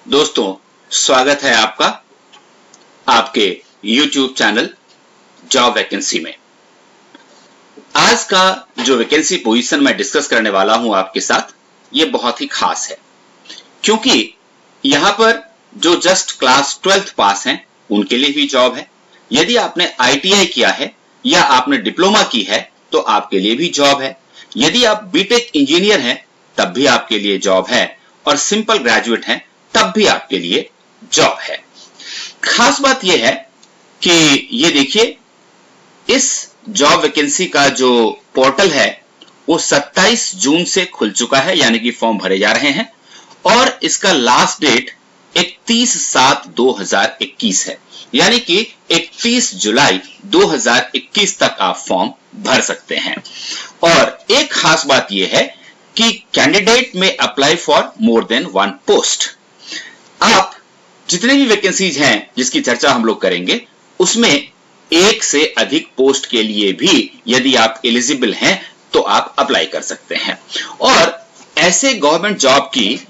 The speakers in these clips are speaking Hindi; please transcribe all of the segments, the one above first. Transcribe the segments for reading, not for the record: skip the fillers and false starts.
दोस्तों, स्वागत है आपका आपके YouTube चैनल जॉब वैकेंसी में। आज का जो वैकेंसी पोजीशन मैं डिस्कस करने वाला हूं आपके साथ, ये बहुत ही खास है, क्योंकि यहां पर जो जस्ट क्लास 12th पास हैं उनके लिए भी जॉब है। यदि आपने ITI किया है या आपने डिप्लोमा की है तो आपके लिए भी जॉब है। यदि आप बीटेक इंजीनियर हैं तब भी आपके लिए जॉब है, और सिंपल ग्रेजुएट हैं तब भी आपके लिए जॉब है। खास बात यह है कि ये देखिए, इस जॉब वैकेंसी का जो पोर्टल है वो 27 जून से खुल चुका है, यानी कि फॉर्म भरे जा रहे हैं, और इसका लास्ट डेट 31/7/2021 है, यानी कि 31 जुलाई 2021 तक आप फॉर्म भर सकते हैं। और एक खास बात यह है कि कैंडिडेट में apply for more than 1 post. आप जितने भी वैकेंसीज हैं जिसकी चर्चा हम लोग करेंगे, उसमें एक से अधिक पोस्ट के लिए भी यदि आप एलिजिबल हैं तो आप अप्लाई कर सकते हैं। और ऐसे गवर्नमेंट जॉब की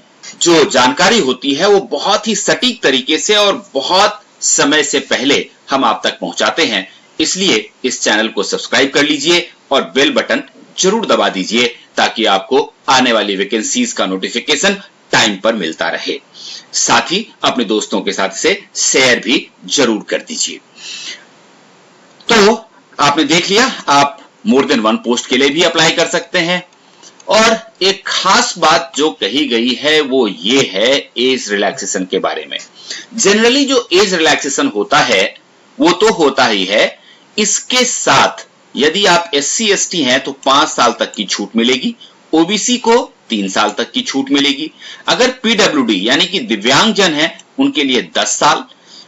जो जानकारी होती है वो बहुत ही सटीक तरीके से और बहुत समय से पहले हम आप तक पहुंचाते हैं, इसलिए इस चैनल को सब्सक्राइब कर लीजिए और बेल बटन जरूर दबा दीजिए ताकि आपको आने वाली वैकेंसीज का नोटिफिकेशन टाइम पर मिलता रहे। साथ ही अपने दोस्तों के साथ इसे शेयर भी जरूर कर दीजिए। तो आपने देख लिया, आप मोर देन 1 पोस्ट के लिए भी अप्लाई कर सकते हैं। और एक खास बात जो कही गई है वो ये है एज रिलैक्सेशन के बारे में। जनरली जो एज रिलैक्सेशन होता है वो तो होता ही है, इसके साथ यदि आप SC ST हैं तो 5 साल तक की छूट मिलेगी, OBC को 3 साल तक की छूट मिलेगी। अगर PWD यानी कि दिव्यांगजन है उनके लिए 10 साल,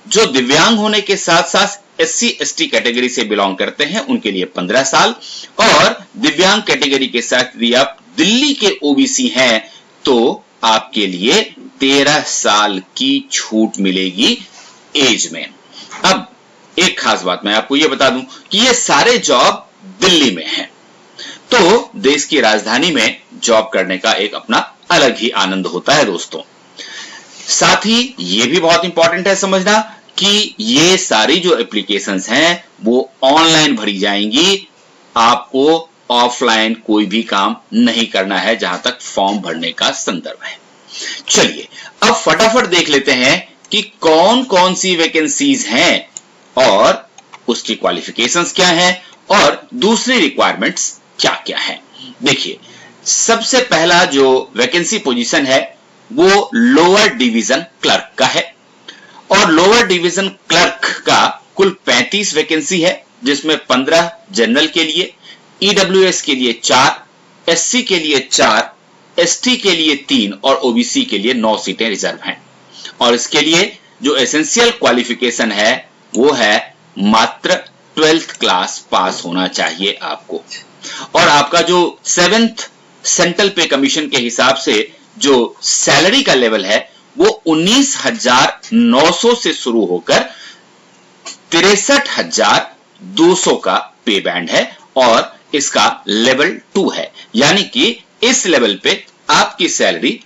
जो दिव्यांग होने के साथ साथ SC ST कैटेगरी से बिलोंग करते हैं उनके लिए 15 साल, और दिव्यांग कैटेगरी के साथ यदि आप दिल्ली के OBC हैं तो आपके लिए 13 साल की छूट मिलेगी एज में। अब एक खास बात मैं आपको यह बता दूं कि ये सारे जॉब दिल्ली में हैं, तो देश की राजधानी में जॉब करने का एक अपना अलग ही आनंद होता है दोस्तों। साथ ही ये भी बहुत इंपॉर्टेंट है समझना कि ये सारी जो एप्लीकेशंस हैं वो ऑनलाइन भरी जाएंगी, आपको ऑफलाइन कोई भी काम नहीं करना है जहां तक फॉर्म भरने का संदर्भ है। चलिए अब फटाफट देख लेते हैं कि कौन कौन सी वैकेंसीज हैं और उसकी क्वालिफिकेशंस क्या हैं और दूसरी रिक्वायरमेंट्स क्या क्या है। देखिए, सबसे पहला जो वैकेंसी पोजीशन है वो लोअर डिवीजन क्लर्क का है, और लोअर डिवीजन क्लर्क का कुल 35 वैकेंसी है, जिसमें 15 जनरल के लिए, EWS के लिए 4, SC के लिए 4, ST के लिए 3 और OBC के लिए 9 सीटें रिजर्व हैं। और इसके लिए जो एसेंशियल क्वालिफिकेशन है वो है मात्र 12th क्लास पास होना चाहिए आपको। और आपका जो 7th सेंट्रल पे कमीशन के हिसाब से जो सैलरी का लेवल है वो 19,900 से शुरू होकर 63,200 का पे बैंड है, और इसका लेवल 2 है, यानी कि इस लेवल पे आपकी सैलरी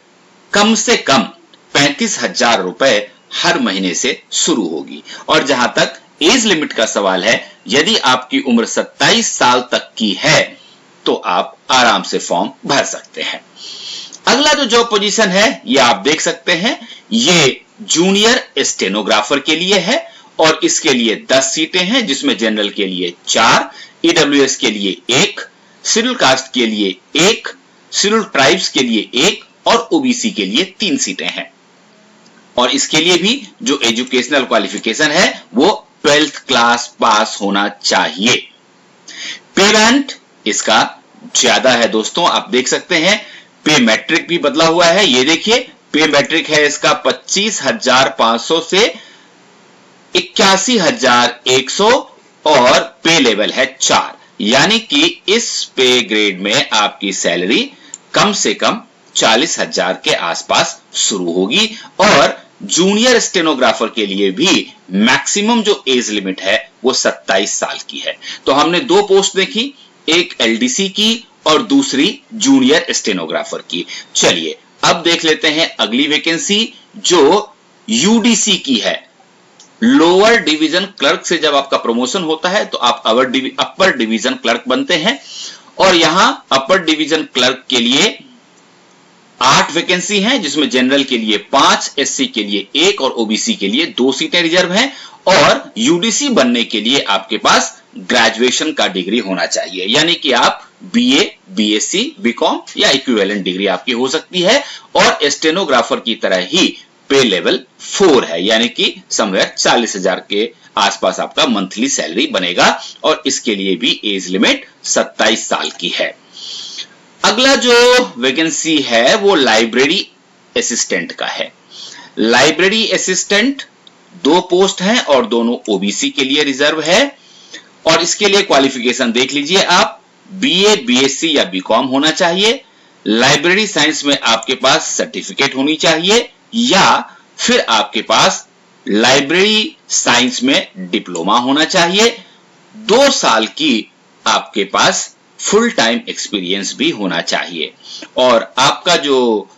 कम से कम 35,000 रुपए हर महीने से शुरू होगी। और जहां तक एज लिमिट का सवाल है, यदि आपकी उम्र 27 साल तक की है तो आप आराम से फॉर्म भर सकते हैं। अगला जो जॉब पोजीशन है ये आप देख सकते हैं, ये जूनियर स्टेनोग्राफर के लिए है, और इसके लिए 10 सीटें हैं, जिसमें जनरल के लिए 4, EWS के लिए 1, शेड्यूल कास्ट के लिए 1, शेड्यूल ट्राइब्स के लिए 1 और OBC के लिए 3 सीटें हैं। और इसके लिए भी जो एजुकेशनल क्वालिफिकेशन है वो 12th क्लास पास होना चाहिए। पे बैंड इसका ज्यादा है दोस्तों, आप देख सकते हैं। पे मैट्रिक भी बदला हुआ है, ये देखिए, पे मैट्रिक है इसका 25,500 से 81,100 और पे लेवल है 4, यानी कि इस पे ग्रेड में आपकी सैलरी कम से कम 40,000 के आसपास शुरू होगी। और जूनियर स्टेनोग्राफर के लिए भी मैक्सिमम जो एज लिमिट है वो 27 साल की है। तो हमने 2 पोस्ट देखी, एक LDC की और दूसरी जूनियर स्टेनोग्राफर की। चलिए अब देख लेते हैं अगली वैकेंसी, जो यूडीसी की है, लोअर डिवीजन क्लर्क से जब आपका प्रमोशन होता है तो आप अपर डिवीजन क्लर्क बनते हैं। और यहां अपर डिवीजन क्लर्क के लिए 8 वैकेंसी हैं, जिसमें जनरल के लिए 5, एससी के लिए 1 और ओबीसी के लिए 2 सीटें रिजर्व हैं। और यूडीसी बनने के लिए आपके पास ग्रेजुएशन का डिग्री होना चाहिए, यानी कि आप बीए, बीएससी, बीकॉम या इक्विवेलेंट डिग्री आपकी हो सकती है। और स्टेनोग्राफर की तरह ही पे लेवल 4 है, यानी कि समवेयर 40,000 के आसपास आपका मंथली सैलरी बनेगा। और इसके लिए भी एज लिमिट 27 साल की है। अगला जो वैकेंसी है वो लाइब्रेरी असिस्टेंट का है। लाइब्रेरी असिस्टेंट 2 पोस्ट हैं और दोनों ओबीसी के लिए रिजर्व है। और इसके लिए क्वालिफिकेशन देख लीजिए आप, बीए, बीएससी या बीकॉम होना चाहिए। लाइब्रेरी साइंस में आपके पास सर्टिफिकेट होनी चाहिए, या फिर आपके पास लाइब्रेरी साइंस में डिप्लोमा होना चाहिए। 2 साल की आपके पास फुल टाइम एक्सपीरियंस भी होना चाहिए। और आपका जो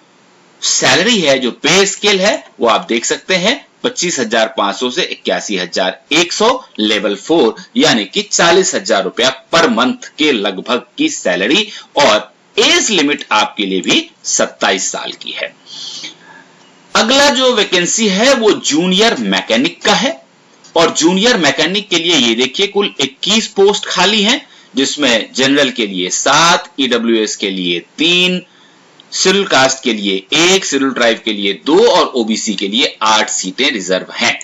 सैलरी है, जो पे स्केल है, वो आप देख सकते हैं 25,500 से 81,100 लेवल 4, यानी कि 40,000 रुपया पर मंथ के लगभग की सैलरी। और एज लिमिट आपके लिए भी 27 साल की है। अगला जो वैकेंसी है वो जूनियर मैकेनिक का है। और जूनियर मैकेनिक के लिए ये देखिए कुल 21 पोस्ट खाली हैं, जिसमें जनरल के लिए 7, ईडब्ल्यूएस के लिए 3, शेड्यूल कास्ट के लिए 1, शेड्यूल ट्राइब के लिए 2 और ओबीसी के लिए 8 सीटें रिजर्व हैं।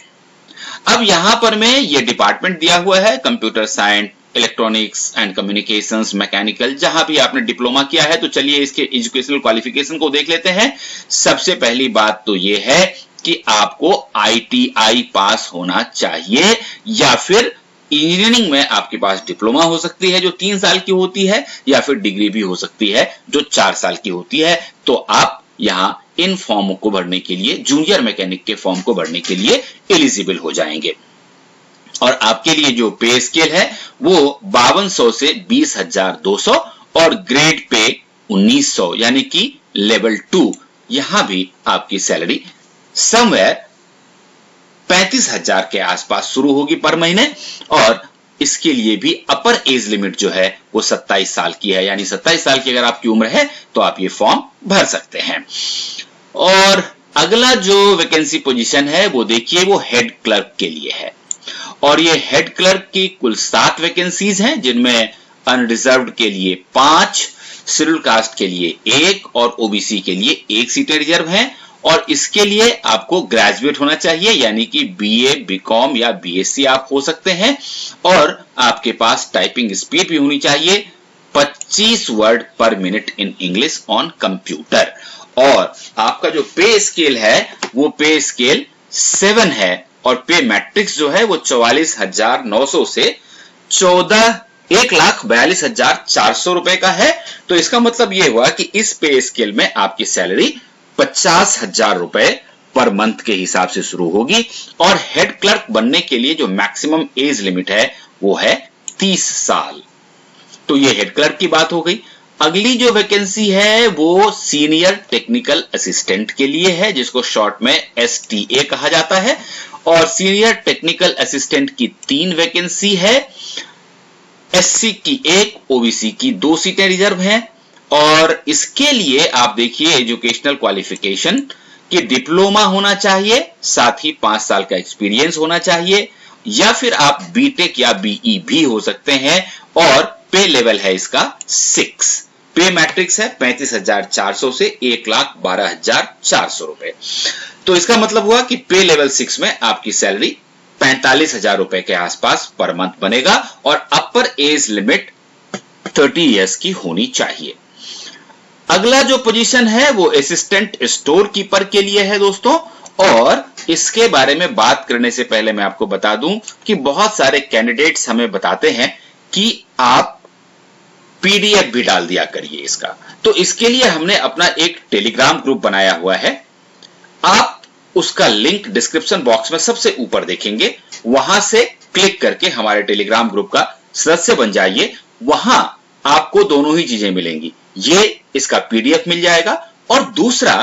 अब यहां पर में ये डिपार्टमेंट दिया हुआ है, computer science, electronics and communications, mechanical, जहां भी आपने डिप्लोमा किया है। तो चलिए इसके एजुकेशनल क्वालिफिकेशन को देख लेते हैं। सबसे पहली बात तो ये है कि आपको आईटीआई पास होना चाहिए, या फिर इंजीनियरिंग में आपके पास डिप्लोमा हो सकती है जो 3 साल की होती है, या फिर डिग्री भी हो सकती है जो 4 साल की होती है। तो आप यहां इन फॉर्म को भरने के लिए, जूनियर मैकेनिक के फॉर्म को भरने के लिए एलिजिबल हो जाएंगे। और आपके लिए जो पे स्केल है वो 5200 से 20,200 और ग्रेड पे 1900, यानी कि लेवल 2। यहां भी आपकी सैलरी समवेयर 35,000 के आसपास शुरू होगी पर महीने। और इसके लिए भी अपर एज लिमिट जो है वो 27 साल की है, यानी 27 साल की अगर आपकी उम्र है तो आप ये फॉर्म भर सकते हैं। और अगला जो वैकेंसी पोजीशन है वो देखिए वो हेड क्लर्क के लिए है। और ये हेड क्लर्क की कुल 7 वैकेंसीज हैं, जिनमें अनरिजर्व्ड के लिए 5, शेड्यूल कास्ट के लिए 1 और ओबीसी के लिए 1 सीटें रिजर्व हैं। और इसके लिए आपको ग्रेजुएट होना चाहिए, यानी कि बीए, बीकॉम या बीएससी आप हो सकते हैं। और आपके पास टाइपिंग स्पीड भी होनी चाहिए 25 वर्ड पर minute in English on computer. और आपका जो पे स्केल है वो पे स्केल 7 है। और पे मैट्रिक्स जो है वो 44,900 से 1,42,400 रुपए का है। तो इसका मतलब यह हुआ कि इस पे स्केल में आपकी सैलरी 50,000 रुपए पर मंथ के हिसाब से शुरू होगी। और हेड क्लर्क बनने के लिए जो मैक्सिमम एज लिमिट है वो है 30 साल। तो ये हेड क्लर्क की बात हो गई। अगली जो वैकेंसी है वो सीनियर टेक्निकल असिस्टेंट के लिए है, जिसको शॉर्ट में एसटीए कहा जाता है। और सीनियर टेक्निकल असिस्टेंट की 3 वैकेंसी है, एससी की 1, ओबीसी की 2 सीटें रिजर्व हैं। और इसके लिए आप देखिए एजुकेशनल क्वालिफिकेशन कि डिप्लोमा होना चाहिए, साथ ही 5 साल का एक्सपीरियंस होना चाहिए, या फिर आप बीटेक या बीई भी हो सकते हैं। और पे लेवल है इसका 6। पे मैट्रिक्स है 35,400 से 1,12,400 रुपए। तो इसका मतलब हुआ कि पे लेवल 6 में आपकी सैलरी 45,000 रुपए के आसपास पर मंथ बनेगा। और अपर एज लिमिट 30 इयर्स की होनी चाहिए। अगला जो पोजीशन है वो असिस्टेंट स्टोर कीपर के लिए है दोस्तों। और इसके बारे में बात करने से पहले मैं आपको बता दूं कि बहुत सारे कैंडिडेट्स हमें बताते हैं कि आप पीडीएफ भी डाल दिया करिए इसका। तो इसके लिए हमने अपना एक टेलीग्राम ग्रुप बनाया हुआ है। आप उसका लिंक डिस्क्रिप्शन बॉक्स में सबसे ऊपर देखेंगे, वहां से क्लिक करके हमारे टेलीग्राम ग्रुप का सदस्य बन जाइए। वहां आपको दोनों ही चीजें मिलेंगी, ये इसका पीडीएफ मिल जाएगा और दूसरा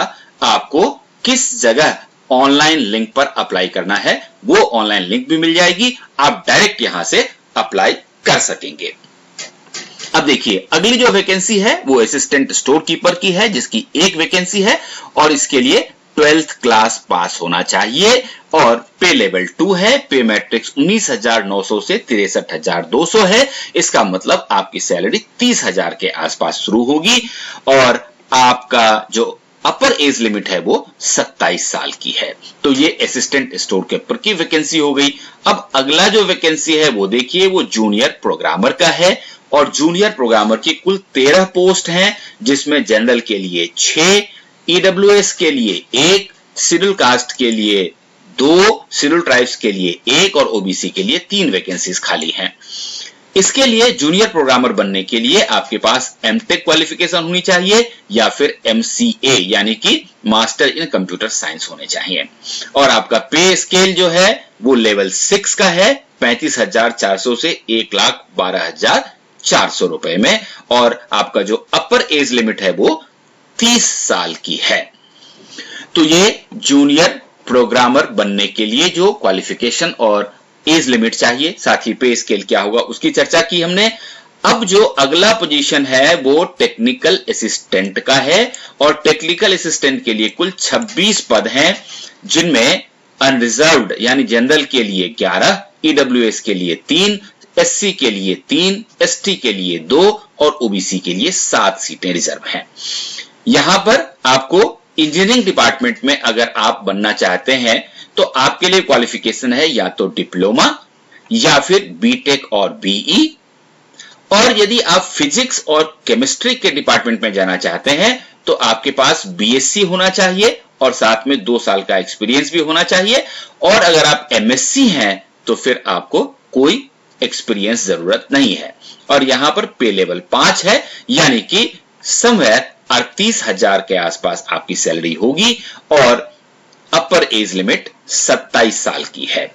आपको किस जगह ऑनलाइन लिंक पर अप्लाई करना है, वो ऑनलाइन लिंक भी मिल जाएगी, आप डायरेक्ट यहां से अप्लाई कर सकेंगे। अब देखिए अगली जो वैकेंसी है वो असिस्टेंट स्टोर कीपर की है, जिसकी एक वैकेंसी है और इसके लिए 12th क्लास पास होना चाहिए और पे लेवल 2 है। पे मैट्रिक्स 19,900 से 63,200 है। इसका मतलब आपकी सैलरी 30,000 के आसपास शुरू होगी और आपका जो अपर एज लिमिट है वो 27 साल की है। तो ये असिस्टेंट स्टोर कीपर की वैकेंसी हो गई। अब अगला जो वैकेंसी है वो देखिए वो जूनियर प्रोग्रामर का है और जूनियर प्रोग्रामर की कुल 13 पोस्ट हैं, जिसमें जनरल के लिए 6, ईडब्ल्यूएस के लिए 1, शेड्यूल कास्ट के लिए 2, शेड्यूल ट्राइब्स के लिए 1 और ओबीसी के लिए 3 वैकेंसीज खाली हैं। इसके लिए जूनियर प्रोग्रामर बनने के लिए आपके पास एमटेक क्वालिफिकेशन होनी चाहिए या फिर एमसीए यानी कि मास्टर इन कंप्यूटर साइंस होने चाहिए और आपका पे स्केल जो है वो लेवल 6 का है, 35,400 से 1,12,400 रुपए में और आपका जो अपर एज लिमिट है वो 30 साल की है। तो ये जूनियर प्रोग्रामर बनने के लिए जो क्वालिफिकेशन और एज लिमिट चाहिए, साथ ही पे स्केल क्या होगा उसकी चर्चा की हमने। अब जो अगला पोजीशन है वो टेक्निकल असिस्टेंट का है और टेक्निकल असिस्टेंट के लिए कुल 26 पद हैं, जिनमें अनरिजर्व्ड यानी जनरल के लिए 11, ईडब्ल्यूएस के लिए 3, एससी के लिए 3, एसटी के लिए 2 और ओबीसी के लिए 7 सीटें रिजर्व हैं। यहां पर आपको इंजीनियरिंग डिपार्टमेंट में अगर आप बनना चाहते हैं तो आपके लिए क्वालिफिकेशन है या तो डिप्लोमा या फिर बीटेक और बीई, और यदि आप फिजिक्स और केमिस्ट्री के डिपार्टमेंट में जाना चाहते हैं तो आपके पास बीएससी होना चाहिए और साथ में 2 साल का एक्सपीरियंस भी होना चाहिए, और अगर आप एमएससी हैं तो फिर आपको कोई एक्सपीरियंस जरूरत नहीं है। और यहां पर पे लेवल 5 है यानी कि समवेयर 38,000 के आसपास आपकी सैलरी होगी और अपर एज लिमिट 27 साल की है।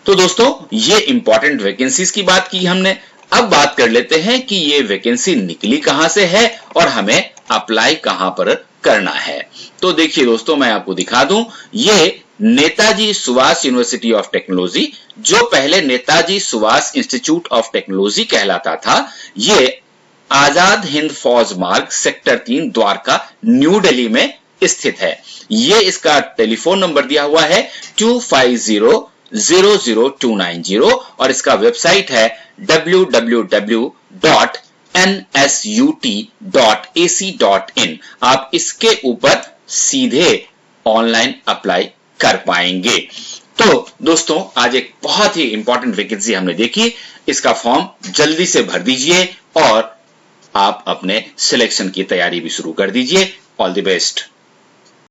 तो दोस्तों ये इंपॉर्टेंट वैकेंसीज की बात की हमने। अब बात कर लेते हैं कि ये वैकेंसी निकली कहां से है और हमें अप्लाई कहां पर करना है। तो देखिए दोस्तों मैं आपको दिखा दूं, ये Netaji Subhash university of technology, जो पहले Netaji Subhash institute of technology कहलाता था, ये आजाद हिंद फौज मार्ग सेक्टर 3 द्वारका न्यू दिल्ली में स्थित है। ये इसका टेलीफोन नंबर दिया हुआ है 25000290 और इसका वेबसाइट है www.nsut.ac.in। आप इसके ऊपर सीधे ऑनलाइन अप्लाई कर पाएंगे। तो दोस्तों आज एक बहुत ही इंपॉर्टेंट वैकेंसी हमने देखी, इसका फॉर्म जल्दी से भर दीजिए और आप अपने सिलेक्शन की तैयारी भी शुरू कर दीजिए। All the best.